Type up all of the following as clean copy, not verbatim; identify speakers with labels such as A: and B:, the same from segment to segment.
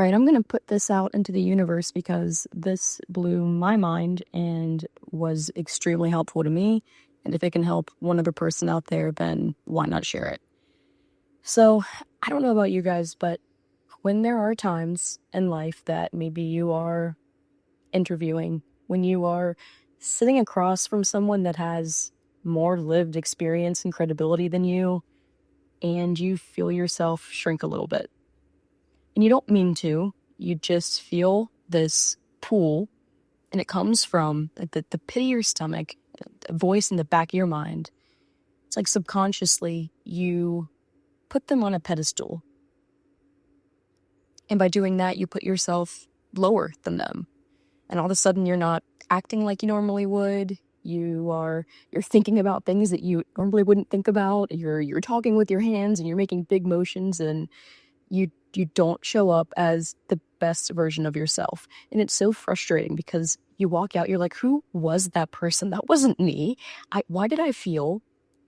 A: right, I'm going to put this out into the universe because this blew my mind and was extremely helpful to me. And if it can help one other person out there, then why not share it? So, I don't know about you guys, but when there are times in life that maybe you are interviewing, when you are sitting across from someone that has more lived experience and credibility than you, and you feel yourself shrink a little bit. And you don't mean to, you just feel this pull, and it comes from the pit of your stomach, a voice in the back of your mind. It's like subconsciously you put them on a pedestal. And by doing that, you put yourself lower than them. And all of a sudden you're not acting like you normally would. You're thinking about things that you normally wouldn't think about. You're talking with your hands and you're making big motions, and you don't show up as the best version of yourself. And it's so frustrating because you walk out, you're like, who was that person? That wasn't me. Why did I feel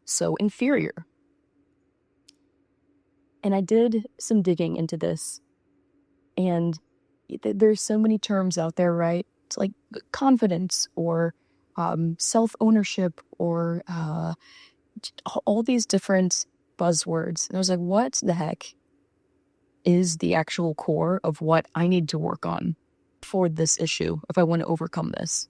A: so inferior? And I did some digging into this, and there's so many terms out there, right? It's like confidence or self-ownership or all these different buzzwords. And I was like, what the heck is the actual core of what I need to work on for this issue if I want to overcome this?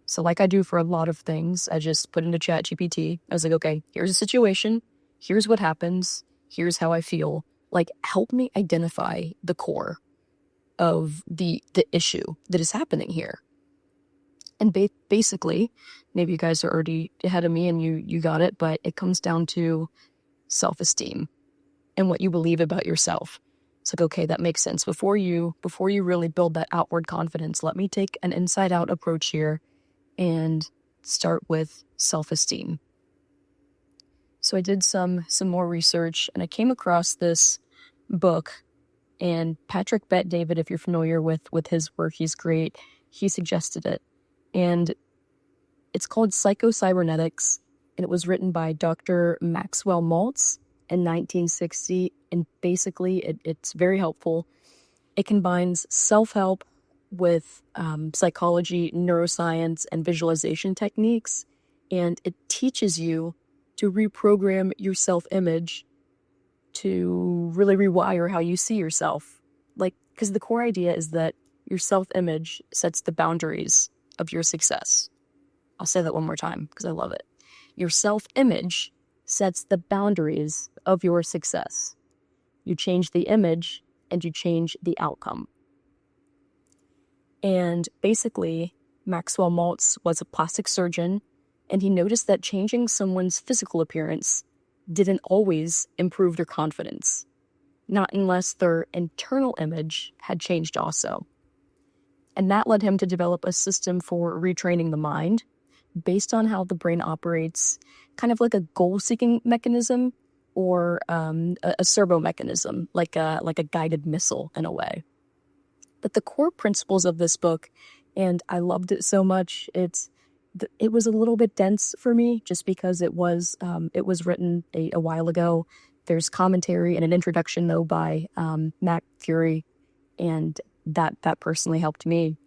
A: So like I do for a lot of things, I just put into GPT. I was like, okay, here's a situation. Here's what happens. Here's how I feel. Like, help me identify the core of the issue that is happening here. And basically, maybe you guys are already ahead of me and you got it, but it comes down to self-esteem and what you believe about yourself. It's like, okay, that makes sense. Before you really build that outward confidence, let me take an inside-out approach here and start with self-esteem. So I did some more research, and I came across this book, and Patrick Bet-David, if you're familiar with his work, he's great. He suggested it. And it's called Psycho-Cybernetics, and it was written by Dr. Maxwell Maltz in 1960. And basically, it's very helpful. It combines self-help with psychology, neuroscience, and visualization techniques. And it teaches you to reprogram your self-image to really rewire how you see yourself. Like, because the core idea is that your self-image sets the boundaries of your success. I'll say that one more time because I love it. Your self-image sets the boundaries of your success. You change the image and you change the outcome. And basically, Maxwell Maltz was a plastic surgeon, and he noticed that changing someone's physical appearance didn't always improve their confidence, not unless their internal image had changed also. And that led him to develop a system for retraining the mind based on how the brain operates, kind of like a goal-seeking mechanism or a servo mechanism, like a guided missile in a way. But the core principles of this book, and I loved it so much, it was a little bit dense for me just because it was written a while ago. There's commentary and an introduction though by Matt Fury, and that personally helped me.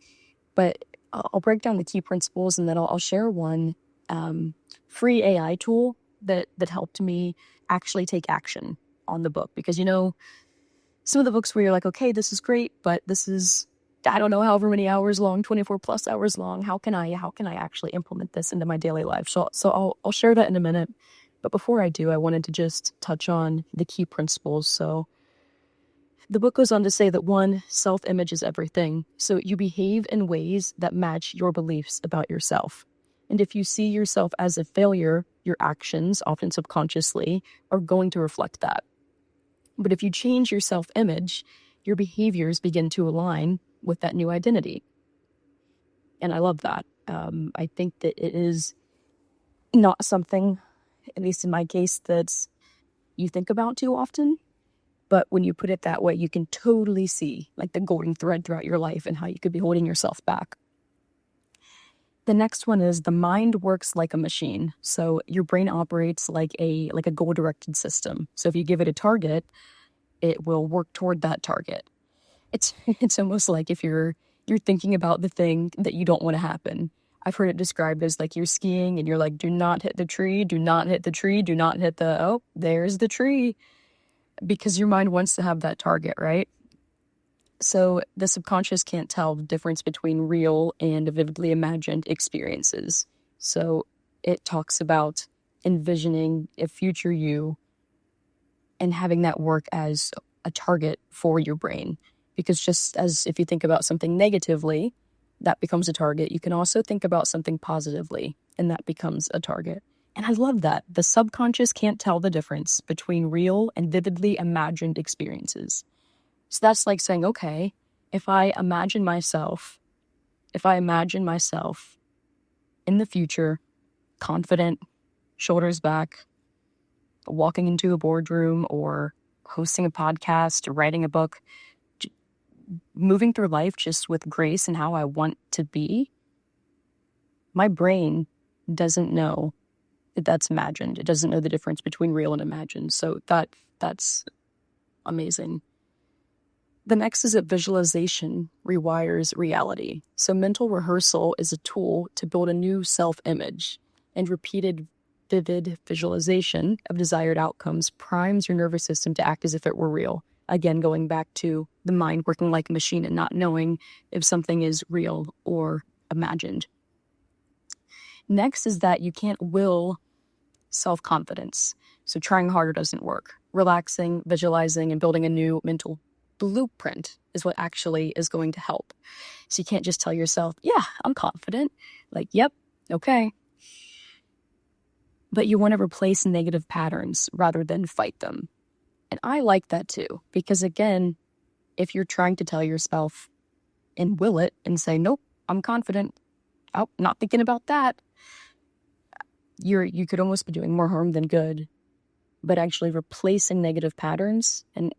A: But I'll break down the key principles, and then I'll share one free AI tool that helped me actually take action on the book. Because, you know, some of the books where you're like, okay, this is great, but this is, I don't know, however many hours long, 24 plus hours long. How can I actually implement this into my daily life? So I'll share that in a minute. But before I do, I wanted to just touch on the key principles. So the book goes on to say that 1, self-image is everything. So you behave in ways that match your beliefs about yourself. And if you see yourself as a failure, your actions, often subconsciously, are going to reflect that. But if you change your self-image, your behaviors begin to align with that new identity. And I love that. I think that it is not something, at least in my case, that you think about too often. But when you put it that way, you can totally see like the golden thread throughout your life and how you could be holding yourself back. The next one is the mind works like a machine. So your brain operates like a goal-directed system. So if you give it a target, it will work toward that target. It's almost like if you're thinking about the thing that you don't want to happen. I've heard it described as like you're skiing and you're like, do not hit the tree, do not hit the tree, do not hit the, oh, there's the tree. Because your mind wants to have that target, right? So the subconscious can't tell the difference between real and vividly imagined experiences. So it talks about envisioning a future you and having that work as a target for your brain. Because just as if you think about something negatively, that becomes a target, you can also think about something positively, and that becomes a target. And I love that. The subconscious can't tell the difference between real and vividly imagined experiences. So that's like saying, okay, if I imagine myself in the future, confident, shoulders back, walking into a boardroom or hosting a podcast or writing a book, moving through life just with grace and how I want to be, my brain doesn't know that that's imagined. It doesn't know the difference between real and imagined. So that's amazing. The next is that visualization rewires reality. So mental rehearsal is a tool to build a new self-image, and repeated vivid visualization of desired outcomes primes your nervous system to act as if it were real. Again, going back to the mind working like a machine and not knowing if something is real or imagined. Next is that you can't will self-confidence. So trying harder doesn't work. Relaxing, visualizing, and building a new mental blueprint is what actually is going to help. So you can't just tell yourself, yeah, I'm confident. Like, yep, okay. But you want to replace negative patterns rather than fight them. And I like that too, because again, if you're trying to tell yourself and will it and say, nope, I'm confident, oh, not thinking about that, you could almost be doing more harm than good. But actually replacing negative patterns and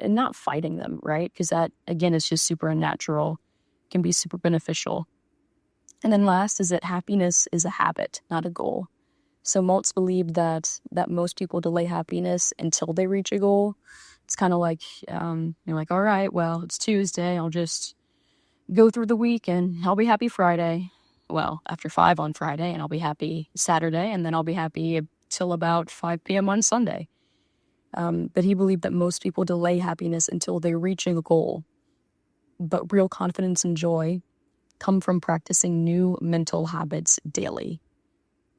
A: not fighting them, right? Because that, again, is just super unnatural, can be super beneficial. And then last is that happiness is a habit, not a goal. So Maltz believed that most people delay happiness until they reach a goal. It's kind of like, you're like, all right, well, it's Tuesday. I'll just go through the week and I'll be happy Friday. Well, after 5 on Friday, and I'll be happy Saturday, and then I'll be happy till about 5 p.m. on Sunday. But he believed that most people delay happiness until they're reaching a goal. But real confidence and joy come from practicing new mental habits daily.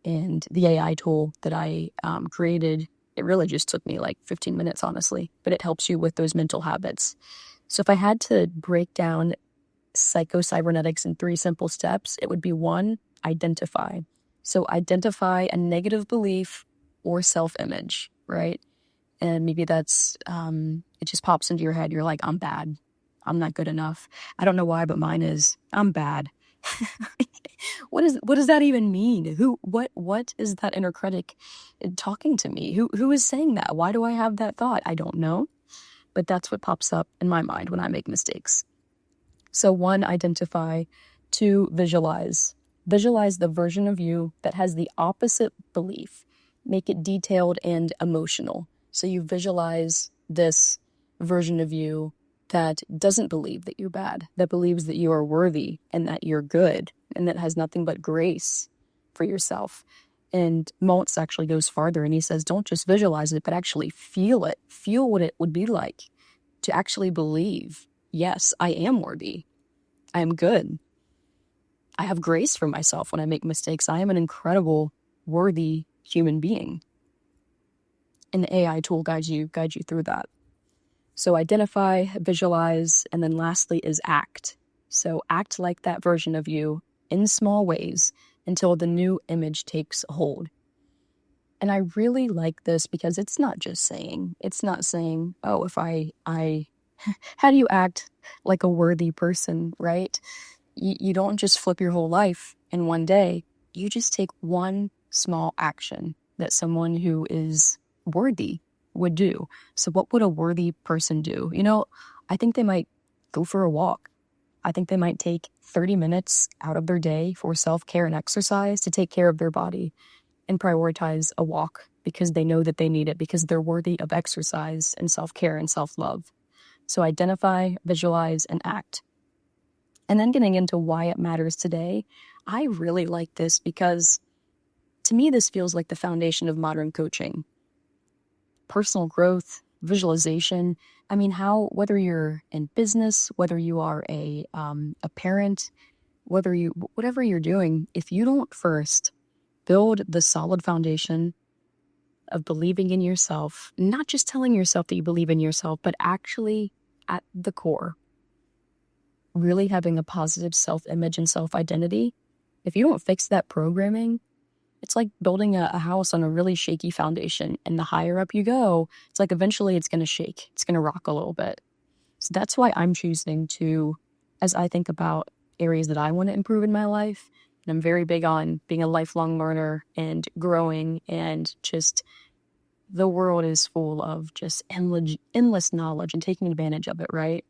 A: And the AI tool that I created, it really just took me like 15 minutes, honestly. But it helps you with those mental habits. So if I had to break down Psycho-Cybernetics in 3 simple steps, it would be 1, identify. So identify a negative belief or self-image, right? And maybe that's, it just pops into your head. You're like, I'm bad. I'm not good enough. I don't know why, but mine is, I'm bad. What does that even mean? What is that inner critic talking to me? Who is saying that? Why do I have that thought? I don't know. But that's what pops up in my mind when I make mistakes. So 1, identify. 2, visualize. Visualize the version of you that has the opposite belief. Make it detailed and emotional. So you visualize this version of you that doesn't believe that you're bad, that believes that you are worthy and that you're good and that has nothing but grace for yourself. And Maltz actually goes farther and he says, don't just visualize it, but actually feel it. Feel what it would be like to actually believe, yes, I am worthy. I am good. I have grace for myself when I make mistakes. I am an incredible, worthy human being. And the AI tool guides you through that. So identify, visualize, and then lastly is act. So act like that version of you in small ways until the new image takes hold. And I really like this because it's not saying, oh, if I how do you act like a worthy person, right? You don't just flip your whole life in one day. You just take one small action that someone who is worthy would do. So what would a worthy person do? I think they might go for a walk. I think they might take 30 minutes out of their day for self-care and exercise to take care of their body and prioritize a walk because they know that they need it, because they're worthy of exercise and self-care and self-love. So identify, visualize, and act. And then getting into why it matters today, I really like this because to me, this feels like the foundation of modern coaching. Personal growth, visualization. I mean, whether you're in business, whether you are a parent, whatever you're doing, if you don't first build the solid foundation of believing in yourself, not just telling yourself that you believe in yourself, but actually at the core, really having a positive self-image and self-identity, if you don't fix that programming, it's like building a house on a really shaky foundation. And the higher up you go, it's like eventually it's going to shake. It's going to rock a little bit. So that's why I'm choosing to, as I think about areas that I want to improve in my life, and I'm very big on being a lifelong learner and growing, and just the world is full of just endless knowledge and taking advantage of it, right?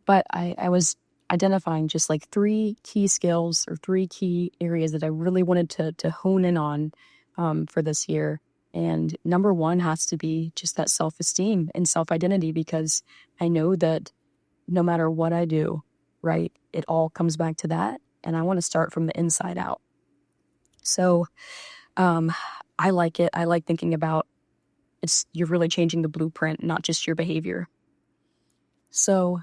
A: But I was identifying just like 3 key skills or 3 key areas that I really wanted to hone in on for this year. And number 1 has to be just that self-esteem and self-identity, because I know that no matter what I do, right, it all comes back to that. And I want to start from the inside out. So I like it. I like thinking about you're really changing the blueprint, not just your behavior. So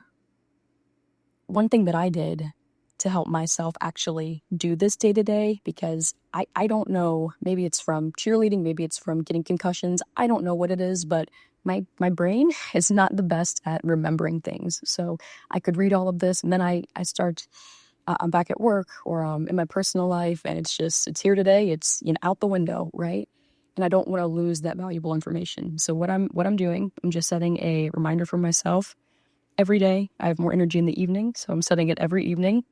A: one thing that I did to help myself actually do this day to day, because I don't know, maybe it's from cheerleading, maybe it's from getting concussions. I don't know what it is, but my brain is not the best at remembering things. So I could read all of this and then I start, I'm back at work or in my personal life, and it's here today. It's out the window, right? And I don't want to lose that valuable information. So what I'm doing, I'm just setting a reminder for myself. Every day, I have more energy in the evening, so I'm setting it every evening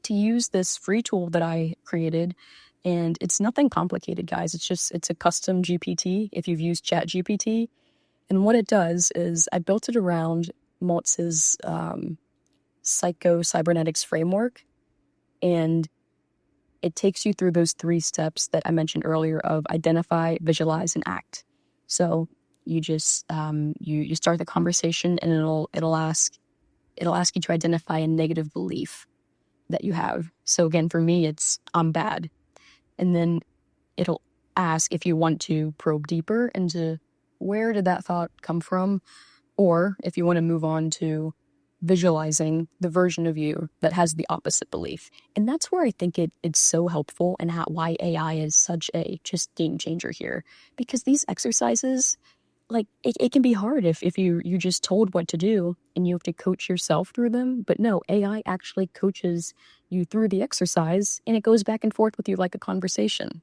A: to use this free tool that I created. And it's nothing complicated, guys. It's a custom GPT if you've used ChatGPT. And what it does is I built it around Maltz's Psycho-Cybernetics framework. And it takes you through those 3 steps that I mentioned earlier of identify, visualize, and act. So you just you start the conversation, and it'll ask you to identify a negative belief that you have. So again, for me, it's I'm bad. And then it'll ask if you want to probe deeper into where did that thought come from, or if you want to move on to visualizing the version of you that has the opposite belief. And that's where I think it's so helpful, and why AI is such a just game changer here. Because these exercises, like it can be hard if you're just told what to do and you have to coach yourself through them. But no, AI actually coaches you through the exercise, and it goes back and forth with you like a conversation.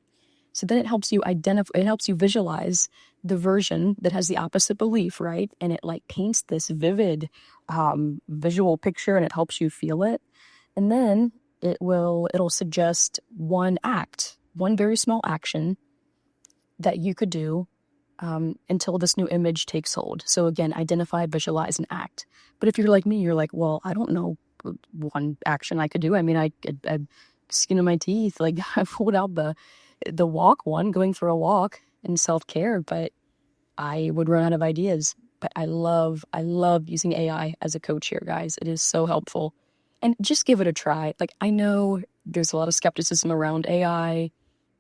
A: So then it helps you visualize the version that has the opposite belief, right? And it like paints this vivid visual picture, and it helps you feel it. And then it'll suggest one very small action that you could do until this new image takes hold. So again, identify, visualize, and act. But if you're like me, you're like, well, I don't know one action I could do. I mean, I skin of my teeth, like I pulled out the walk one, going for a walk and self-care, but I would run out of ideas. But I love using AI as a coach here, guys. It is so helpful. And just give it a try. Like, I know there's a lot of skepticism around AI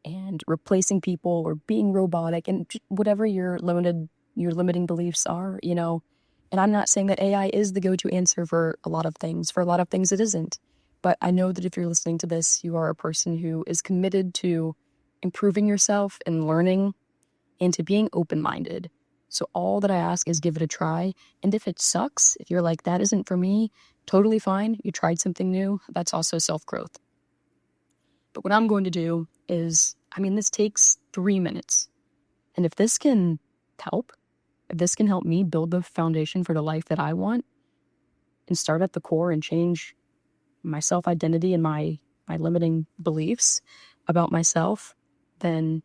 A: and replacing people or being robotic and whatever your limiting beliefs are, And I'm not saying that AI is the go-to answer for a lot of things. For a lot of things, it isn't. But I know that if you're listening to this, you are a person who is committed to improving yourself and learning and to being open-minded. So all that I ask is give it a try. And if it sucks, if you're like, that isn't for me, totally fine. You tried something new. That's also self-growth. But what I'm going to do is, this takes 3 minutes. And if this can help me build the foundation for the life that I want and start at the core and change my self-identity and my limiting beliefs about myself, then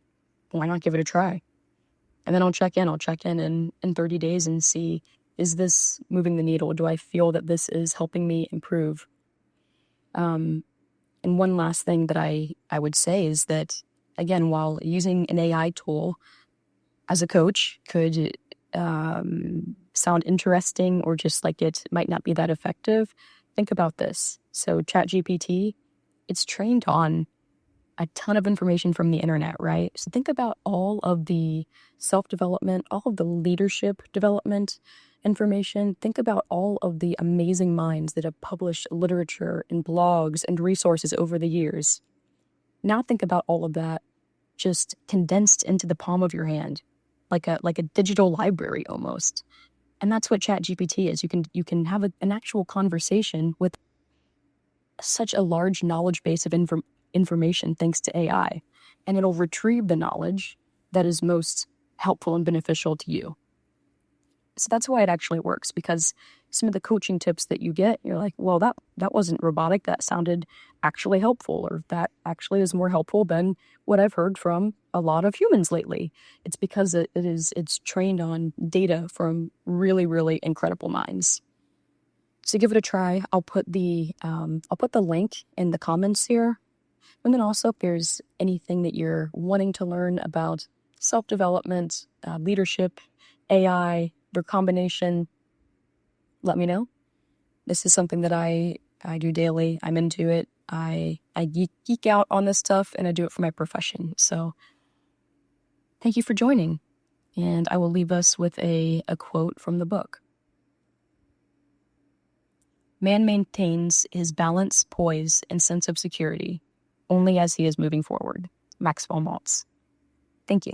A: why not give it a try? And then I'll check in in 30 days and see, is this moving the needle? Do I feel that this is helping me improve? And one last thing that I would say is that, again, while using an AI tool as a coach could sound interesting or just like it might not be that effective, think about this. So ChatGPT, it's trained on a ton of information from the internet, right? So think about all of the self-development, all of the leadership development information. Think about all of the amazing minds that have published literature and blogs and resources over the years. Now think about all of that just condensed into the palm of your hand, like a digital library almost. And that's what ChatGPT is. You can have an actual conversation with such a large knowledge base of information thanks to AI, and it'll retrieve the knowledge that is most helpful and beneficial to you. So that's why it actually works, because some of the coaching tips that you get, you're like, well, that wasn't robotic. That sounded actually helpful, or that actually is more helpful than what I've heard from a lot of humans lately. It's because it's trained on data from really, really incredible minds. So give it a try. I'll put the link in the comments here. And then also, if there's anything that you're wanting to learn about self-development, leadership, AI, their combination, let me know. This is something that I do daily. I'm into it. I geek out on this stuff, and I do it for my profession. So thank you for joining. And I will leave us with a quote from the book. Man maintains his balance, poise, and sense of security only as he is moving forward. Maxwell Maltz. Thank you.